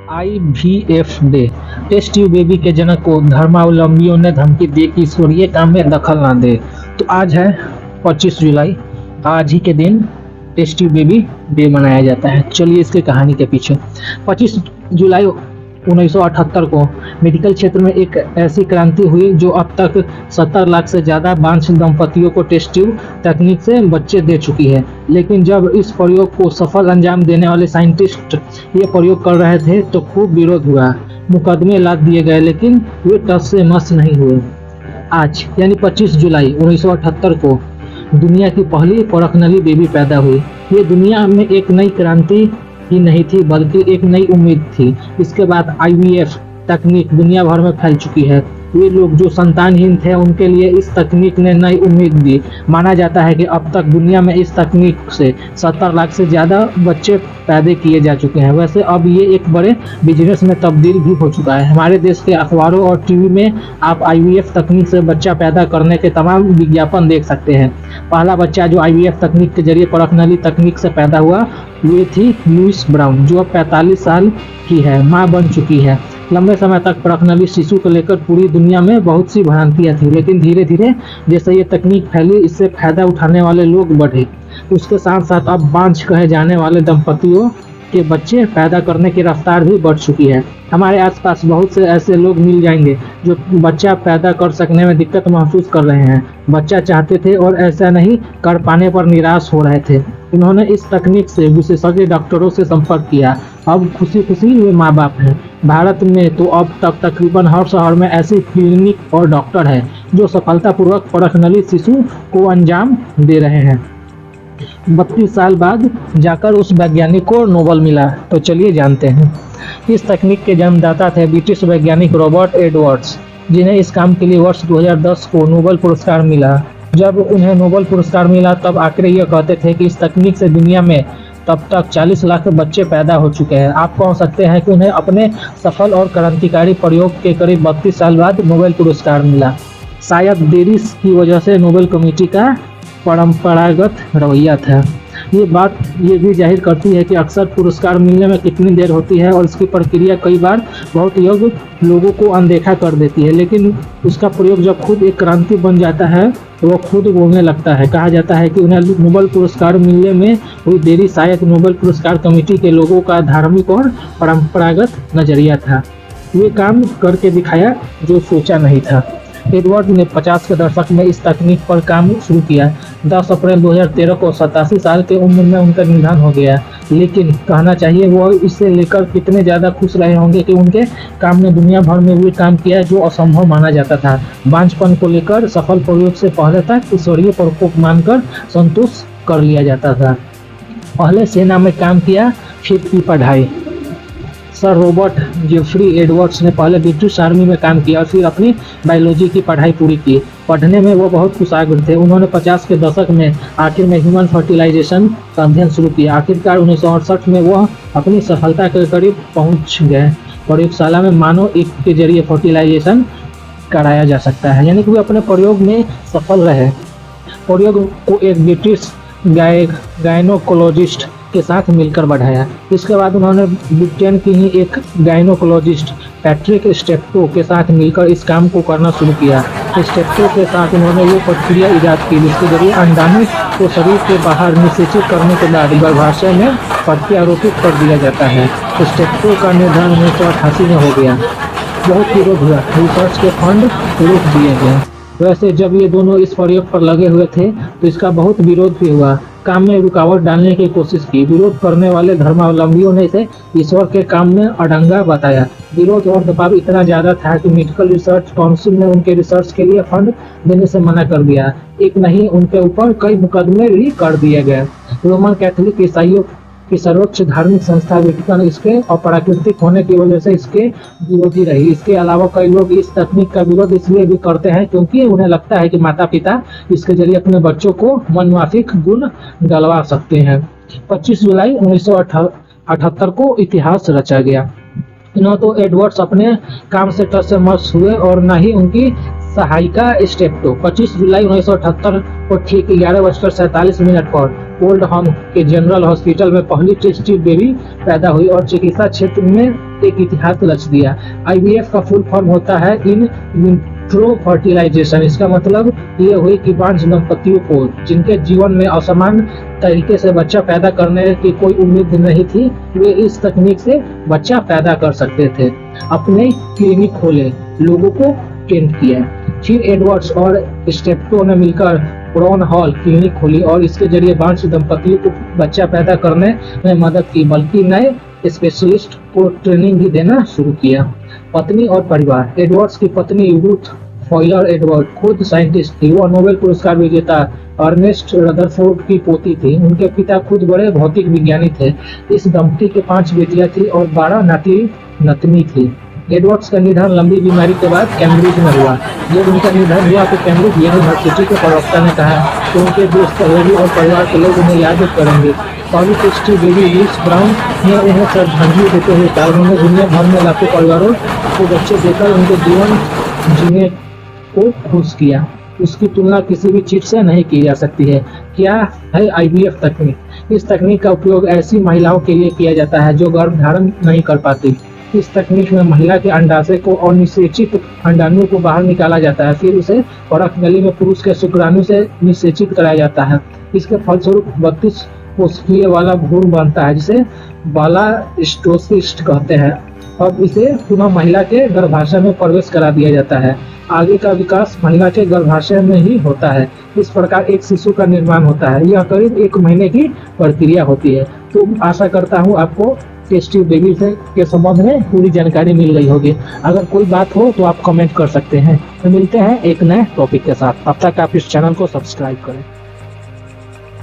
IVF day. Test tube baby के जनक को धर्मावलंबियों ने धमकी दी कि ईश्वरीय काम में दखल ना दे। तो आज है 25 जुलाई, आज ही के दिन टेस्ट ट्यूब बेबी डे मनाया जाता है। चलिए इसके कहानी के पीछे। 25 जुलाई 1978 को मेडिकल क्षेत्र में एक ऐसी क्रांति हुई जो अब तक 70 लाख से ज़्यादा बांझ दंपतियों को टेस्ट ट्यूब तकनीक से बच्चे दे चुकी है। लेकिन जब इस प्रयोग को सफल अंजाम देने वाले साइंटिस्ट ये प्रयोग कर रहे थे तो खूब विरोध हुआ, मुकदमे लाद दिए गए, लेकिन वे टस से मस नहीं हुए। आज यानी 25 जुलाई 1978 को दुनिया की पहली परखनली बेबी पैदा हुई। ये दुनिया में एक नई क्रांति ही नहीं थी बल्कि एक नई उम्मीद थी। इसके बाद IVF तकनीक दुनिया भर में फैल चुकी है। वे लोग जो संतानहीन थे उनके लिए इस तकनीक ने नई उम्मीद दी। माना जाता है कि अब तक दुनिया में इस तकनीक से 70 लाख से ज़्यादा बच्चे पैदा किए जा चुके हैं। वैसे अब ये एक बड़े बिजनेस में तब्दील भी हो चुका है। हमारे देश के अखबारों और टीवी में आप IVF तकनीक से बच्चा पैदा करने के तमाम विज्ञापन देख सकते हैं। पहला बच्चा जो IVF तकनीक के जरिए परखनली तकनीक से पैदा हुआ वे थी लुइस ब्राउन, जो अब 45 साल की है, माँ बन चुकी है। लंबे समय तक परखनली शिशु को लेकर पूरी दुनिया में बहुत सी भ्रांतियां थी, लेकिन धीरे धीरे जैसे ये तकनीक फैली, इससे फायदा उठाने वाले लोग बढ़े। उसके साथ साथ अब बांझ कहे जाने वाले दंपतियों के बच्चे पैदा करने की रफ्तार भी बढ़ चुकी है। हमारे आसपास बहुत से ऐसे लोग मिल जाएंगे जो बच्चा पैदा कर सकने में दिक्कत महसूस कर रहे हैं, बच्चा चाहते थे और ऐसा नहीं कर पाने पर निराश हो रहे थे। उन्होंने इस तकनीक से विशेषज्ञ डॉक्टरों से संपर्क किया। अब खुशी खुशी वे माँ बाप हैं। भारत में तो अब तक तकरीबन हर शहर में ऐसी क्लिनिक और डॉक्टर है जो सफलतापूर्वक परखनली शिशु को अंजाम दे रहे हैं। 32 साल बाद जाकर उस वैज्ञानिक को नोबेल मिला। तो चलिए जानते हैं। इस तकनीक के जन्मदाता थे ब्रिटिश वैज्ञानिक रॉबर्ट एडवर्ड्स, जिन्हें इस काम के लिए वर्ष 2010 को नोबेल पुरस्कार मिला। जब उन्हें नोबेल पुरस्कार मिला तब आखिर ये कहते थे कि इस तकनीक से दुनिया में तब तक 40 लाख बच्चे पैदा हो चुके हैं। आप कह सकते हैं कि उन्हें अपने सफल और क्रांतिकारी प्रयोग के करीब 32 साल बाद नोबेल पुरस्कार मिला। शायद देरी की वजह से नोबेल कमेटी का परंपरागत रवैया था। ये बात ये भी जाहिर करती है कि अक्सर पुरस्कार मिलने में कितनी देर होती है और इसकी प्रक्रिया कई बार बहुत योग्य लोगों को अनदेखा कर देती है। लेकिन उसका प्रयोग जब खुद एक क्रांति बन जाता है तो वह खुद बोलने लगता है। कहा जाता है कि उन्हें नोबेल पुरस्कार मिलने में हुई देरी शायद नोबेल पुरस्कार कमेटी के लोगों का धार्मिक और परंपरागत नजरिया था। वे काम करके दिखाया जो सोचा नहीं था। एडवर्ड ने 50 के दशक में इस तकनीक पर काम शुरू किया। 10 अप्रैल 2013 को 87 साल के उम्र में उनका निधन हो गया। लेकिन कहना चाहिए वो इसे लेकर कितने ज़्यादा खुश रहे होंगे कि उनके काम ने दुनिया भर में भी काम किया जो असंभव माना जाता था। बांझपन को लेकर सफल प्रयोग से पहले तक ईश्वरीय प्रकोप मानकर संतुष्ट कर लिया जाता था। पहले सेना में काम किया, फिर की पढ़ाई। सर रॉबर्ट जेफरी एडवर्ड्स ने पहले ब्रिटिश आर्मी में काम किया और फिर अपनी बायोलॉजी की पढ़ाई पूरी की। पढ़ने में वो बहुत कुशाग्र थे। उन्होंने 50 के दशक में आखिर में ह्यूमन फर्टिलाइजेशन का अध्ययन शुरू किया। आखिरकार 1968 में वह अपनी सफलता के करीब पहुंच गए। प्रयोगशाला में मानव एक के जरिए फर्टिलाइजेशन कराया जा सकता है, यानी कि वे अपने प्रयोग में सफल रहे। प्रयोग को एक ब्रिटिश गायनोकोलॉजिस्ट के साथ मिलकर बढ़ाया। इसके बाद उन्होंने ब्रिटेन की ही एक गायनोकोलॉजिस्ट पैट्रिक स्टेप्टो के साथ मिलकर इस काम को करना शुरू किया। स्टेप्टो के साथ उन्होंने ये प्रक्रिया ईजाद की जिसके जरिए अंडाणु को शरीर के बाहर निषेचित करने के बाद गर्भाशय में प्रत्यारोपित कर दिया जाता है। स्टेप्टो का निर्धारण 1988 में हो गया। बहुत विरोध हुआ, रिसर्च के फंड रोक दिए गए। वैसे जब ये दोनों इस प्रयोग पर लगे हुए थे तो इसका बहुत विरोध भी हुआ। काम में रुकावट डालने की कोशिश की। विरोध करने वाले धर्मावलंबियों ने इसे ईश्वर के काम में अड़ंगा बताया। विरोध और दबाव इतना ज्यादा था कि मेडिकल रिसर्च काउंसिल ने उनके रिसर्च के लिए फंड देने से मना कर दिया। एक नहीं, उनके ऊपर कई मुकदमे भी कर दिए गए। रोमन कैथोलिक ईसाइयों की सर्वोच्च धार्मिक संस्था वेटिकन इसके अप्राकृतिक होने की वजह से इसके विरोधी रही। इसके अलावा कई लोग इस तकनीक का विरोध इसलिए भी करते हैं क्योंकि उन्हें लगता है कि माता पिता इसके जरिए अपने बच्चों को मनमाफिक गुण डलवा सकते हैं। 25 जुलाई 1978 को इतिहास रचा गया। न तो एडवर्ड्स अपने काम से टस से मस हुए और न ही उनकी सहायिका स्टेप्टो। 25 जुलाई 1978 को ठीक 11:47 पर ओल्ड होम के जनरल हॉस्पिटल में पहली टेस्ट ट्यूब बेबी पैदा हुई और चिकित्सा क्षेत्र में एक इतिहास रच दिया। आईवीएफ का फुल फॉर्म होता है इन विट्रो फर्टिलाइजेशन। इसका मतलब ये हुई कि बांझ दंपतियों को जिनके जीवन में असमान तरीके से बच्चा पैदा करने की कोई उम्मीद नहीं थी, वे इस तकनीक से बच्चा पैदा कर सकते थे। अपने क्लिनिक खोले, लोगों को ट्रेन किया। फिर एडवर्ड्स और स्टेप्टो ने मिलकर ब्राउन हॉल क्लिनिक खोली और इसके जरिए बांझ दंपतियों को बच्चा पैदा करने में मदद की, बल्कि नए स्पेशलिस्ट को ट्रेनिंग भी देना शुरू किया। पत्नी और परिवार। एडवर्ड्स की पत्नी रूथ फॉयलर एडवर्ड खुद साइंटिस्ट थी। वो नोबेल पुरस्कार विजेता अर्नेस्ट रदरफोर्ड की पोती थी। उनके पिता खुद बड़े भौतिक विज्ञानी थे। इस दंपति के 5 बेटियां थी और 12 नाती नतनी थी। एडवर्ड्स का निधन लंबी बीमारी के बाद कैम्ब्रिज में हुआ। जब उनका निधन हुआ तो कैम्ब्रिज यूनिवर्सिटी के प्रवक्ता ने कहा कि उनके दोस्त रवि और परिवार के लोग उन्हें याद करेंगे। पहली test tube baby Liz Brown ने उन्हें श्रद्धांजलि देते हुए कहा, उन्होंने दुनिया भर में लाखों परिवारों को बच्चे देकर उनके जीवन जीने को खुश किया। उसकी तुलना किसी भी चीज से नहीं की जा सकती है। क्या है आईवीएफ तकनीक? इस तकनीक का उपयोग ऐसी महिलाओं के लिए किया जाता है जो गर्भ धारण नहीं कर पाती। इस तकनीक में महिला के अंडाशय को और निषेचित अंडाणु को बाहर निकाला जाता है, फिर उसे परख नली में पुरुष के शुक्राणु से निषेचित कराया जाता है। इसके फलस्वरूप 32 कोशिकीय वाला भ्रूण बनता है, जिसे ब्लास्टोसिस्ट कहते हैं। अब इसे पुनः महिला के गर्भाशय में प्रवेश करा दिया जाता है। आगे का विकास महिला के गर्भाशय में ही होता है। इस प्रकार एक शिशु का निर्माण होता है। यह करीब 1 महीने की प्रक्रिया होती है। तो आशा करता हूँ आपको टेस्ट ट्यूब बेबी के संबंध में पूरी जानकारी मिल गई होगी। अगर कोई बात हो तो आप कमेंट कर सकते हैं। तो मिलते हैं एक नए टॉपिक के साथ। अब तक आप इस चैनल को सब्सक्राइब करें।